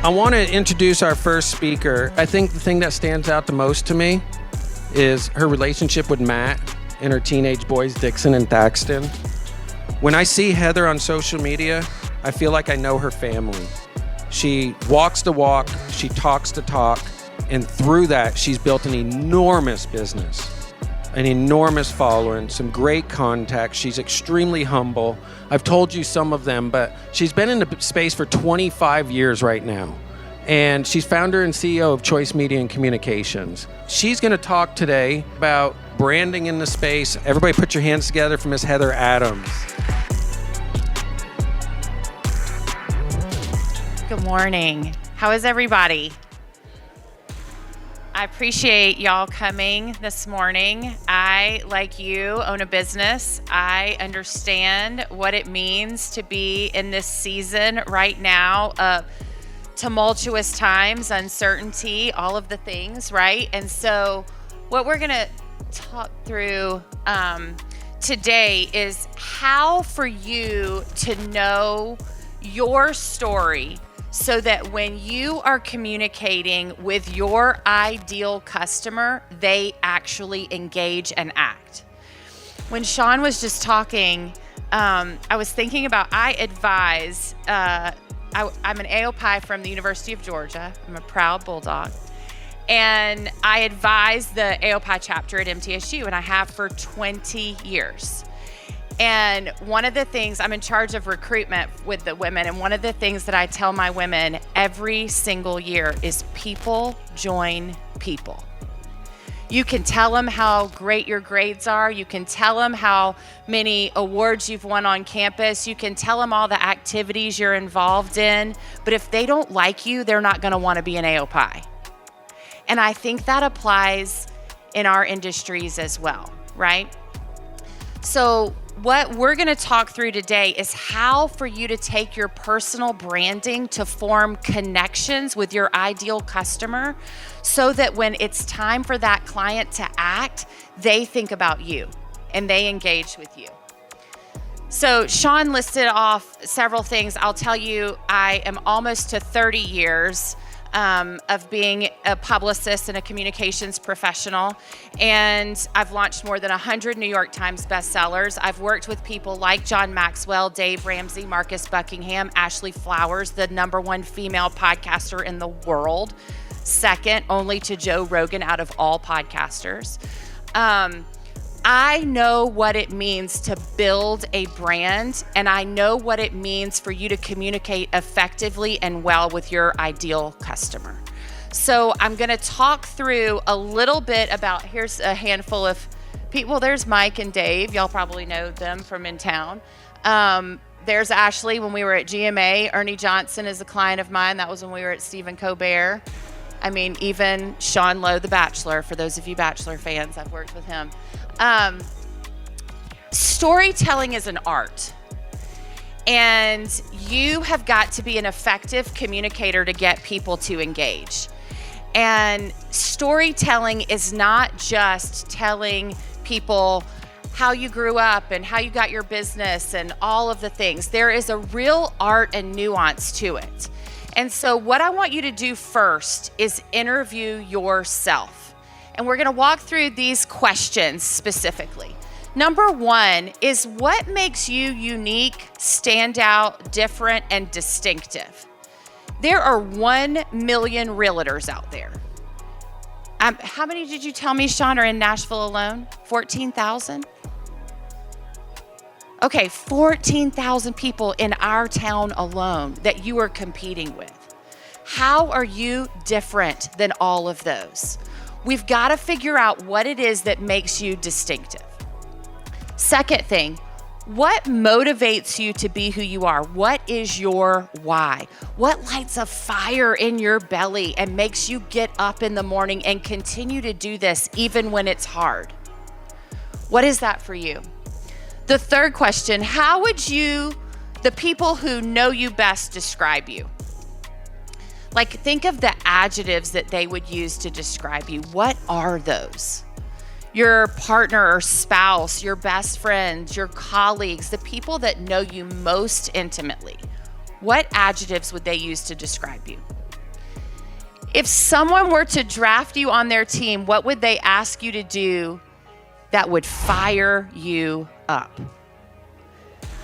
I want to introduce our first speaker. I think the thing that stands out the most to me is her relationship with Matt and her teenage boys, Dixon and Thaxton. When I see Heather on social media, I feel like I know her family. She walks the walk, she talks the talk, and through that, she's built an enormous business, an enormous following, some great contacts. She's extremely humble. I've told you some of them, but she's been in the space for 25 years right now. And she's founder and CEO of Choice Media and Communications. She's going to talk today about branding in the space. Everybody put your hands together for Miss Heather Adams. Good morning. How is everybody? I appreciate y'all coming this morning. I, like you, own a business. I understand what it means to be in this season right now of tumultuous times, uncertainty, all of the things, right? And so what we're going to talk through today is how for you to know your story so that when you are communicating with your ideal customer, they actually engage and act. When Sean was just talking, I was thinking about, I advise, I'm an AOPI from the University of Georgia. I'm a proud Bulldog. And I advise the AOPI chapter at MTSU, and I have for 20 years. And one of the things, I'm in charge of recruitment with the women, and one of the things that I tell my women every single year is people join people. You can tell them how great your grades are. You can tell them how many awards you've won on campus. You can tell them all the activities you're involved in. But if they don't like you, they're not going to want to be an AOPI. And I think that applies in our industries as well, right? So what we're going to talk through today is how for you to take your personal branding to form connections with your ideal customer so that when it's time for that client to act, they think about you and they engage with you. So Sean listed off several things. I'll tell you, I am almost to 30 years of being a publicist and a communications professional. And I've launched more than 100 New York Times bestsellers. I've worked with people like John Maxwell, Dave Ramsey, Marcus Buckingham, Ashley Flowers, the #1 female podcaster in the world, second only to Joe Rogan out of all podcasters. I know what it means to build a brand, and I know what it means for you to communicate effectively and well with your ideal customer. So I'm going to talk through a little bit about, here's a handful of people. There's Mike and Dave. Y'all probably know them from in town. There's Ashley when we were at GMA. Ernie Johnson is a client of mine. That was when we were at Stephen Colbert. I mean, even Sean Lowe, The Bachelor, for those of you Bachelor fans, I've worked with him. Storytelling is an art, and you have got to be an effective communicator to get people to engage. And storytelling is not just telling people how you grew up and how you got your business and all of the things. There is a real art and nuance to it. And so what I want you to do first is interview yourself. And we're going to walk through these questions specifically. Number one is, what makes you unique, stand out, different, and distinctive? There are 1 million realtors out there. How many did you tell me, Sean, are in Nashville alone? 14,000? Okay, 14,000 people in our town alone that you are competing with. How are you different than all of those? We've got to figure out what it is that makes you distinctive. Second thing, what motivates you to be who you are? What is your why? What lights a fire in your belly and makes you get up in the morning and continue to do this even when it's hard? What is that for you? The third question, how would the people who know you best describe you? Like, think of the adjectives that they would use to describe you. What are those? Your partner or spouse, your best friends, your colleagues, the people that know you most intimately. What adjectives would they use to describe you? If someone were to draft you on their team, what would they ask you to do that would fire you up?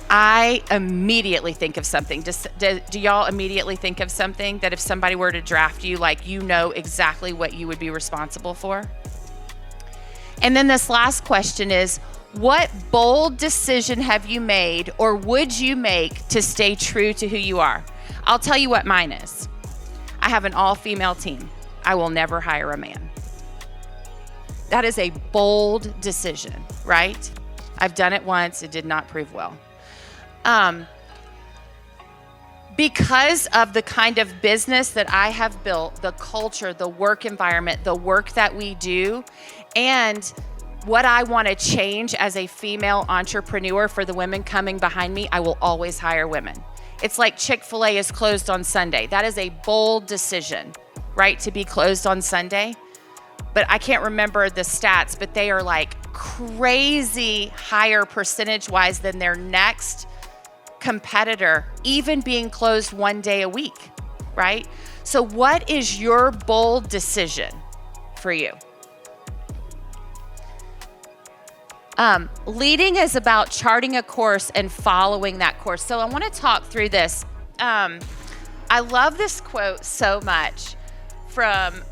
I immediately think of something. Do y'all immediately think of something that if somebody were to draft you, like you know exactly what you would be responsible for? And then this last question is, what bold decision have you made or would you make to stay true to who you are? I'll tell you what mine is. I have an all-female team. I will never hire a man. That is a bold decision, right? I've done it once. It did not prove well. Because of the kind of business that I have built, the culture, the work environment, the work that we do, and what I want to change as a female entrepreneur for the women coming behind me, I will always hire women. It's like Chick-fil-A is closed on Sunday. That is a bold decision, right, to be closed on Sunday. But I can't remember the stats, but they are like crazy higher percentage-wise than their next competitor, even being closed one day a week, right? So what is your bold decision for you? Leading is about charting a course and following that course. So I want to talk through this. I love this quote so much from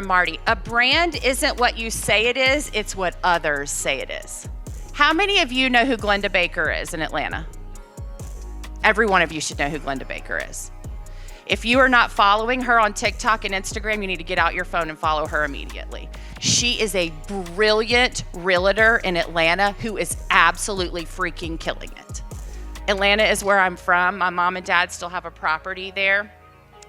Marty. A brand isn't what you say it is, it's what others say it is. How many of you know who Glenda Baker is in Atlanta? Every one of you should know who Glenda Baker is. If you are not following her on TikTok and Instagram, you need to get out your phone and follow her immediately. She is a brilliant realtor in Atlanta who is absolutely freaking killing it. Atlanta is where I'm from. My mom and dad still have a property there.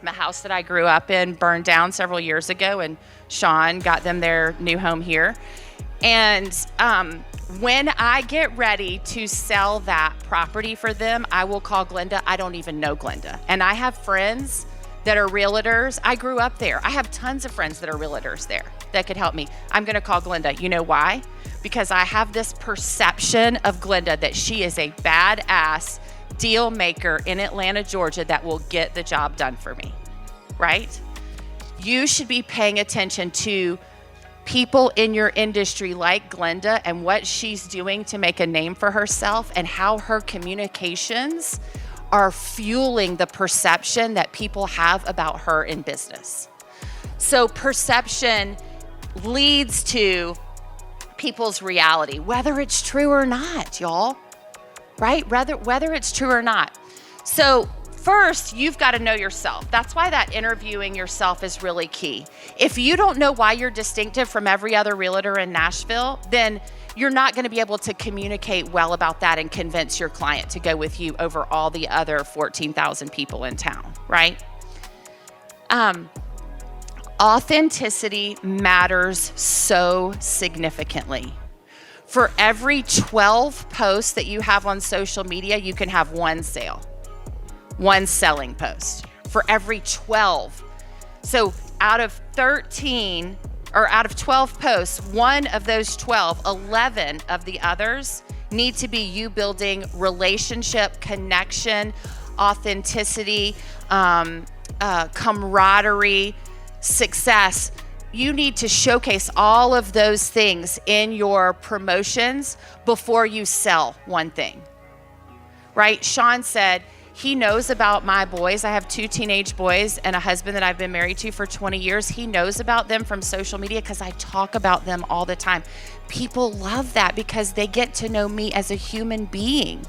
The house that I grew up in burned down several years ago, and Sean got them their new home here. And when I get ready to sell that property for them, I will call Glenda. I don't even know Glenda. And I have friends that are realtors. I grew up there. I have tons of friends that are realtors there that could help me. I'm going to call Glenda. You know why? Because I have this perception of Glenda that she is a badass deal maker in Atlanta, Georgia that will get the job done for me, right? You should be paying attention to people in your industry like Glenda and what she's doing to make a name for herself and how her communications are fueling the perception that people have about her in business. So perception leads to people's reality, whether it's true or not, y'all, right? Whether it's true or not. So first, you've got to know yourself. That's why that interviewing yourself is really key. If you don't know why you're distinctive from every other realtor in Nashville, then you're not going to be able to communicate well about that and convince your client to go with you over all the other 14,000 people in town, right? Authenticity matters so significantly. For every 12 posts that you have on social media, you can have one sale. One selling post for every 12. So out of 13 or out of 12 posts, one of those 12, 11 of the others need to be you building relationship, connection, authenticity, camaraderie, success. You need to showcase all of those things in your promotions before you sell one thing, right? Sean said, he knows about my boys. I have 2 teenage boys and a husband that I've been married to for 20 years. He knows about them from social media because I talk about them all the time. People love that because they get to know me as a human being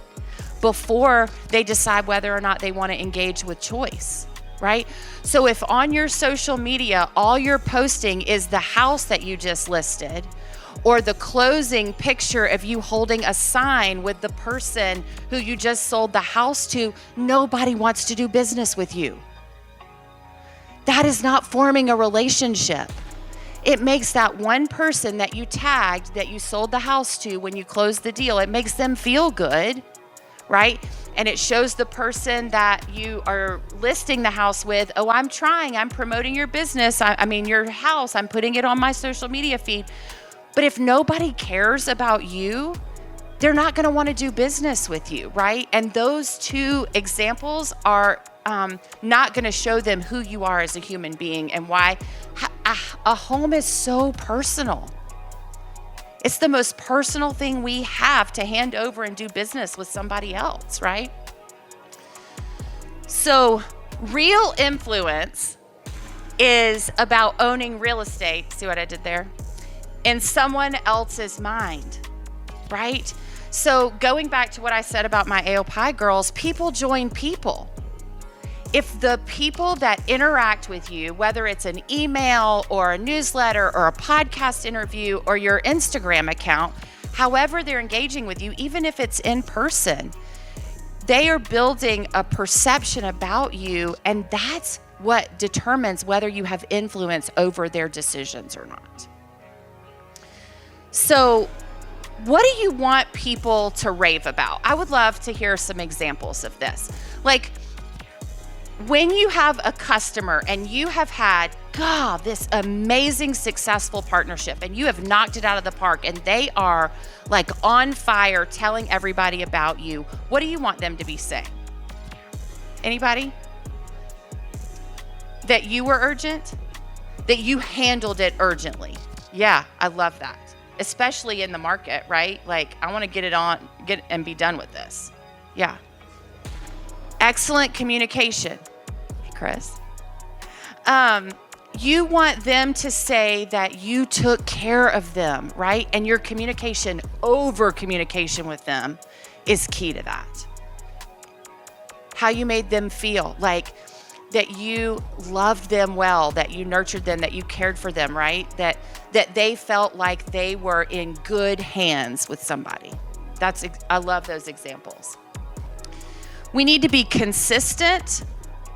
before they decide whether or not they want to engage with choice, right? So if on your social media, all you're posting is the house that you just listed, or the closing picture of you holding a sign with the person who you just sold the house to, nobody wants to do business with you. That is not forming a relationship. It makes that one person that you tagged, that you sold the house to when you closed the deal, it makes them feel good, right? And it shows the person that you are listing the house with, oh, I'm promoting your business. I mean, your house, I'm putting it on my social media feed. But if nobody cares about you, they're not going to want to do business with you, right? And those two examples are not going to show them who you are as a human being and why a home is so personal. It's the most personal thing we have to hand over and do business with somebody else, right? So real influence is about owning real estate. See what I did there? In someone else's mind, right? So going back to what I said about my AOPI girls, people join people. If the people that interact with you, whether it's an email or a newsletter or a podcast interview or your Instagram account, however they're engaging with you, even if it's in person, they are building a perception about you, and that's what determines whether you have influence over their decisions or not. So, what do you want people to rave about? I would love to hear some examples of this. Like, when you have a customer and you have had, this amazing successful partnership and you have knocked it out of the park and they are like on fire telling everybody about you, what do you want them to be saying? Anybody? That you were urgent? That you handled it urgently? Yeah, I love that. Especially in the market, right? Like, I want to get and be done with this. Yeah. Excellent communication. Hey, Chris. You want them to say that you took care of them, right? And your over communication with them is key to that. How you made them feel, like that you loved them well, that you nurtured them, that you cared for them, right? That they felt like they were in good hands with somebody. I love those examples. We need to be consistent,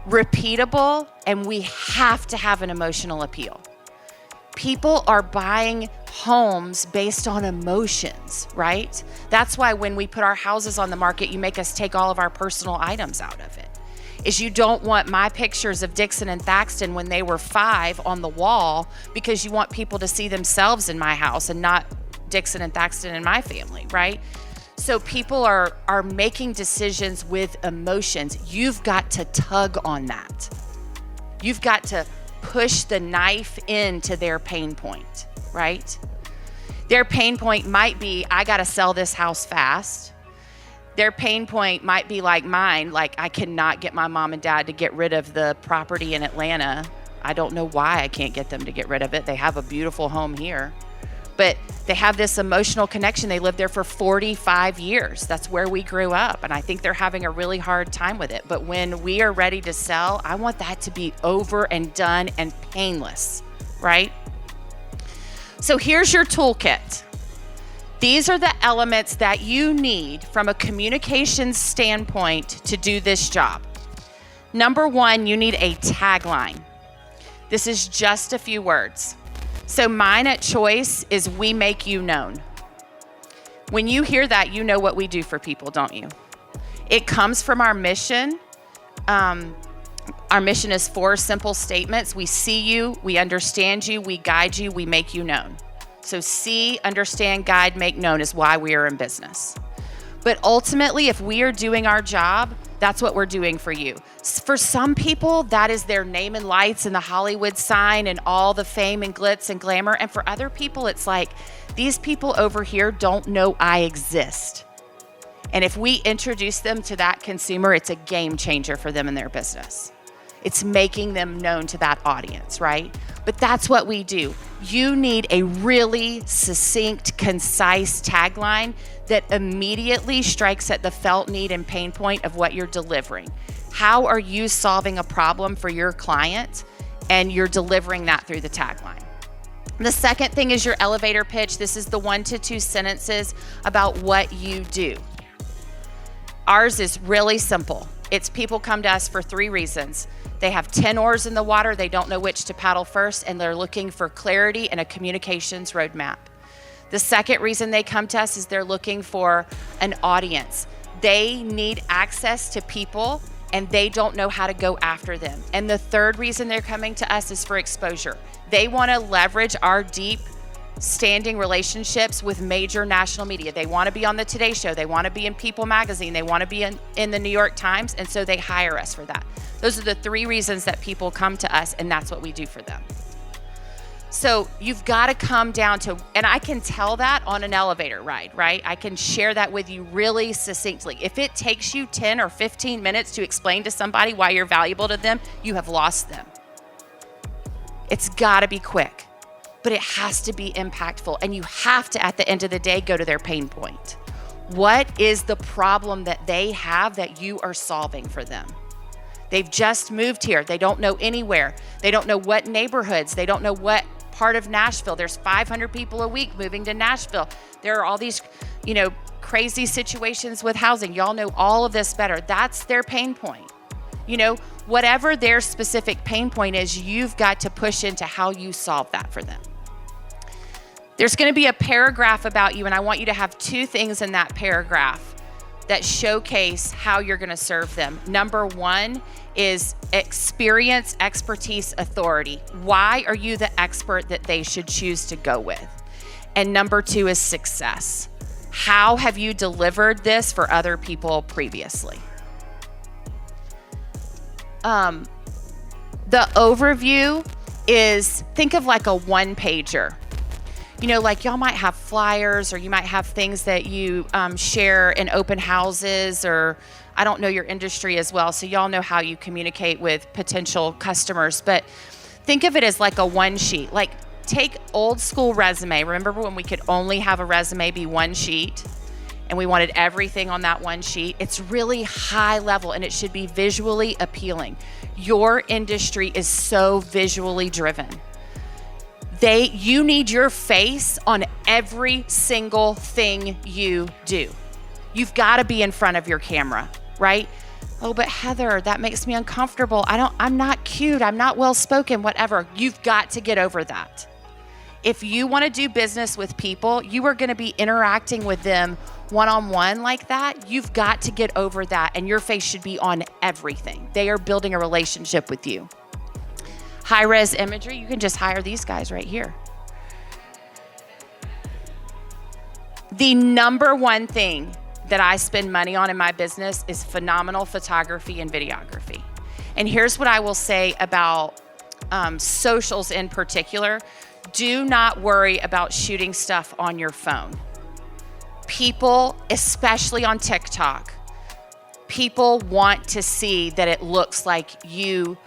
repeatable, and we have to have an emotional appeal. People are buying homes based on emotions, right? That's why when we put our houses on the market, you make us take all of our personal items out of it. Is you don't want my pictures of Dixon and Thaxton when they were 5 on the wall because you want people to see themselves in my house and not Dixon and Thaxton in my family, right? So people are making decisions with emotions. You've got to tug on that. You've got to push the knife into their pain point, right? Their pain point might be, I got to sell this house fast. Their pain point might be like mine, like I cannot get my mom and dad to get rid of the property in Atlanta. I don't know why I can't get them to get rid of it. They have a beautiful home here. But they have this emotional connection. They lived there for 45 years. That's where we grew up. And I think they're having a really hard time with it. But when we are ready to sell, I want that to be over and done and painless, right? So here's your toolkit. These are the elements that you need from a communications standpoint to do this job. Number 1, you need a tagline. This is just a few words. So mine at Choice is we make you known. When you hear that, you know what we do for people, don't you? It comes from our mission. Our mission is 4 simple statements. We see you, we understand you, we guide you, we make you known. So see, understand, guide, make known is why we are in business. But ultimately, if we are doing our job, that's what we're doing for you. For some people, that is their name and lights and the Hollywood sign and all the fame and glitz and glamour. And for other people, it's like, these people over here don't know I exist. And if we introduce them to that consumer, it's a game changer for them in their business. It's making them known to that audience, right? But that's what we do. You need a really succinct, concise tagline that immediately strikes at the felt need and pain point of what you're delivering. How are you solving a problem for your client? And you're delivering that through the tagline. The second thing is your elevator pitch. This is the 1 to 2 sentences about what you do. Ours is really simple. It's people come to us for 3 reasons. They have 10 oars in the water, they don't know which to paddle first, and they're looking for clarity and a communications roadmap. The second reason they come to us is they're looking for an audience. They need access to people and they don't know how to go after them. And the third reason they're coming to us is for exposure. They want to leverage our deep standing relationships with major national media. They want to be on the Today Show. They want to be in People magazine. They want to be in the New York Times. And so they hire us for that. Those are the 3 reasons that people come to us, and that's what we do for them. So you've got to come down to, and I can tell that on an elevator ride, right? I can share that with you really succinctly. If it takes you 10 or 15 minutes to explain to somebody why you're valuable to them, you have lost them. It's got to be quick, but it has to be impactful. And you have to, at the end of the day, go to their pain point. What is the problem that they have that you are solving for them? They've just moved here. They don't know anywhere. They don't know what neighborhoods. They don't know what part of Nashville. There's 500 people a week moving to Nashville. There are all these, crazy situations with housing. Y'all know all of this better. That's their pain point. Whatever their specific pain point is, you've got to push into how you solve that for them. There's going to be a paragraph about you, and I want you to have 2 things in that paragraph that showcase how you're going to serve them. Number 1 is experience, expertise, authority. Why are you the expert that they should choose to go with? And number 2 is success. How have you delivered this for other people previously? The overview is, think of like a 1-pager. Like y'all might have flyers, or you might have things that you share in open houses, or I don't know your industry as well, so y'all know how you communicate with potential customers. But think of it as like a 1-sheet. Like take old school resume. Remember when we could only have a resume be 1 sheet, and we wanted everything on that 1 sheet? It's really high level, and it should be visually appealing. Your industry is so visually driven. You need your face on every single thing you do. You've got to be in front of your camera, right? Oh, but Heather, that makes me uncomfortable. I'm not cute. I'm not well-spoken, whatever. You've got to get over that. If you want to do business with people, you are going to be interacting with them one-on-one like that. You've got to get over that, and your face should be on everything. They are building a relationship with you. High-res imagery, you can just hire these guys right here. The number 1 thing that I spend money on in my business is phenomenal photography and videography. And here's what I will say about socials in particular. Do not worry about shooting stuff on your phone. People, especially on TikTok, people want to see that it looks like you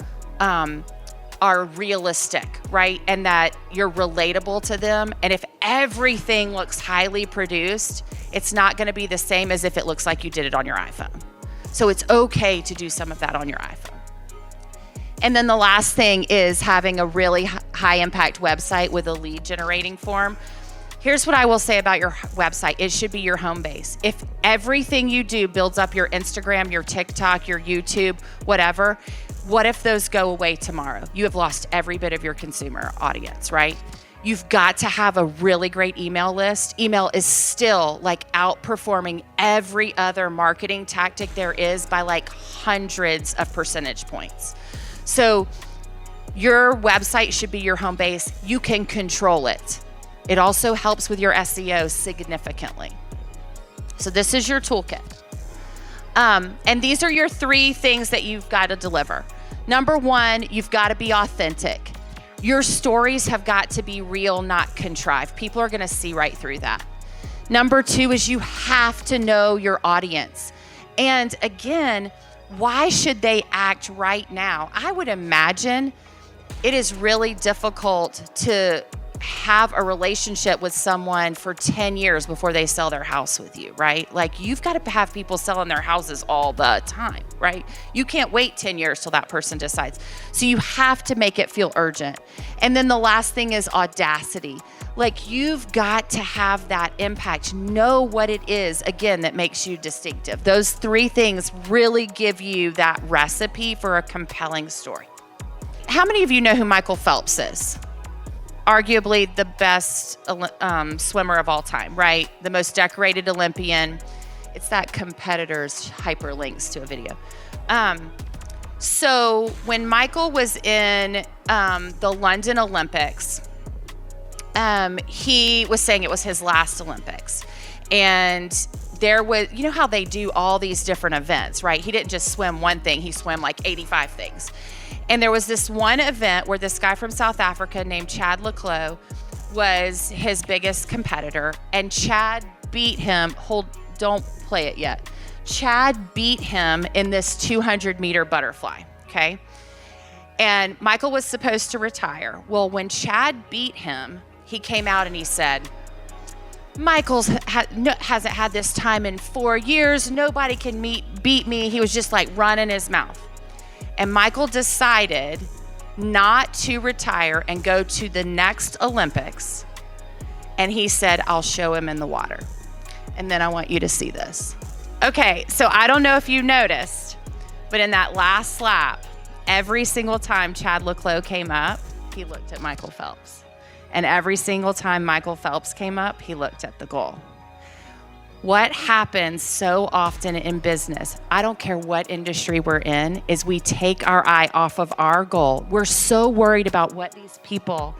are realistic, right? And that you're relatable to them. And if everything looks highly produced, it's not going to be the same as if it looks like you did it on your iPhone. So it's okay to do some of that on your iPhone. And then the last thing is having a really high impact website with a lead generating form. Here's what I will say about your website. It should be your home base. If everything you do builds up your Instagram, your TikTok, your YouTube, whatever, what if those go away tomorrow? You have lost every bit of your consumer audience, right? You've got to have a really great email list. Email is still like outperforming every other marketing tactic there is by like hundreds of percentage points. So your website should be your home base. You can control it. It also helps with your SEO significantly. So this is your toolkit. And these are your 3 things that you've got to deliver. Number 1, you've got to be authentic. Your stories have got to be real, not contrived. People are going to see right through that. Number 2 is you have to know your audience. And again, why should they act right now? I would imagine it is really difficult to have a relationship with someone for 10 years before they sell their house with you, right? Like you've got to have people selling their houses all the time, right? You can't wait 10 years till that person decides. So you have to make it feel urgent. And then the last thing is audacity. Like you've got to have that impact. Know what it is, again, that makes you distinctive. Those 3 things really give you that recipe for a compelling story. How many of you know who Michael Phelps is? Arguably the best swimmer of all time, right? The most decorated Olympian. It's that competitor's hyperlinks to a video. So when Michael was in the London Olympics, he was saying it was his last Olympics. And there was, you know how they do all these different events, right? He didn't just swim one thing, he swam like 85 things. And there was this one event where this guy from South Africa named Chad Leclos was his biggest competitor. And Chad beat him, don't play it yet. Chad beat him in this 200-meter butterfly, okay? And Michael was supposed to retire. Well, when Chad beat him, he came out and he said, Michael's hasn't had this time in 4 years. Nobody can beat me. He was just like running his mouth. And Michael decided not to retire and go to the next Olympics. And he said, I'll show him in the water. And then I want you to see this. Okay, so I don't know if you noticed, but in that last lap, every single time Chad Leclos came up, he looked at Michael Phelps. And every single time Michael Phelps came up, he looked at the goal. What happens so often in business, I don't care what industry we're in, is we take our eye off of our goal. We're so worried about what these people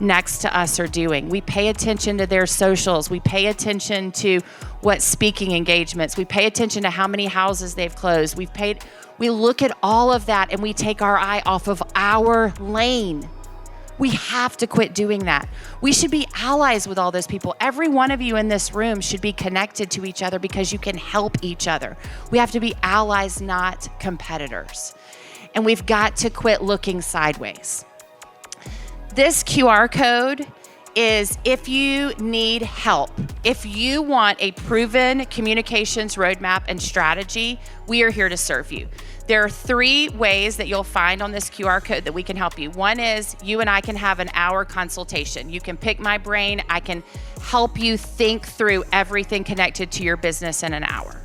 next to us are doing. We pay attention to their socials. We pay attention to what speaking engagements. We pay attention to how many houses they've closed. We look at all of that and we take our eye off of our lane. We have to quit doing that. We should be allies with all those people. Every one of you in this room should be connected to each other because you can help each other. We have to be allies, not competitors. And we've got to quit looking sideways. This QR code is if you need help. If you want a proven communications roadmap and strategy, we are here to serve you. There are 3 ways that you'll find on this QR code that we can help you. One is you and I can have an hour consultation. You can pick my brain. I can help you think through everything connected to your business in an hour.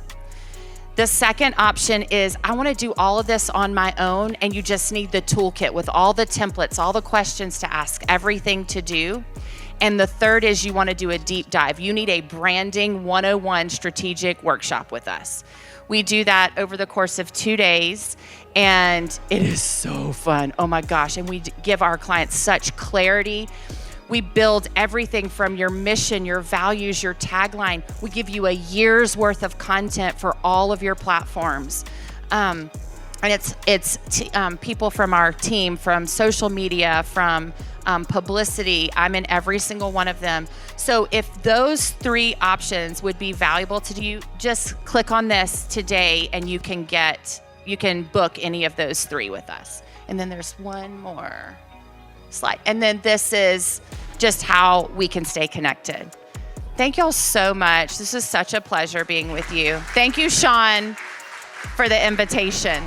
The second option is I want to do all of this on my own, and you just need the toolkit with all the templates, all the questions to ask, everything to do. And the third is you want to do a deep dive. You need a branding 101 strategic workshop with us. We do that over the course of 2 days, and it is so fun. Oh my gosh. And we give our clients such clarity. We build everything from your mission, your values, your tagline. We give you a year's worth of content for all of your platforms. And it's people from our team, from social media, from publicity. I'm in every single one of them. So if those 3 options would be valuable to you, just click on this today and you can book any of those 3 with us. And then there's one more slide. And then this is just how we can stay connected. Thank y'all so much. This is such a pleasure being with you. Thank you, Sean, for the invitation.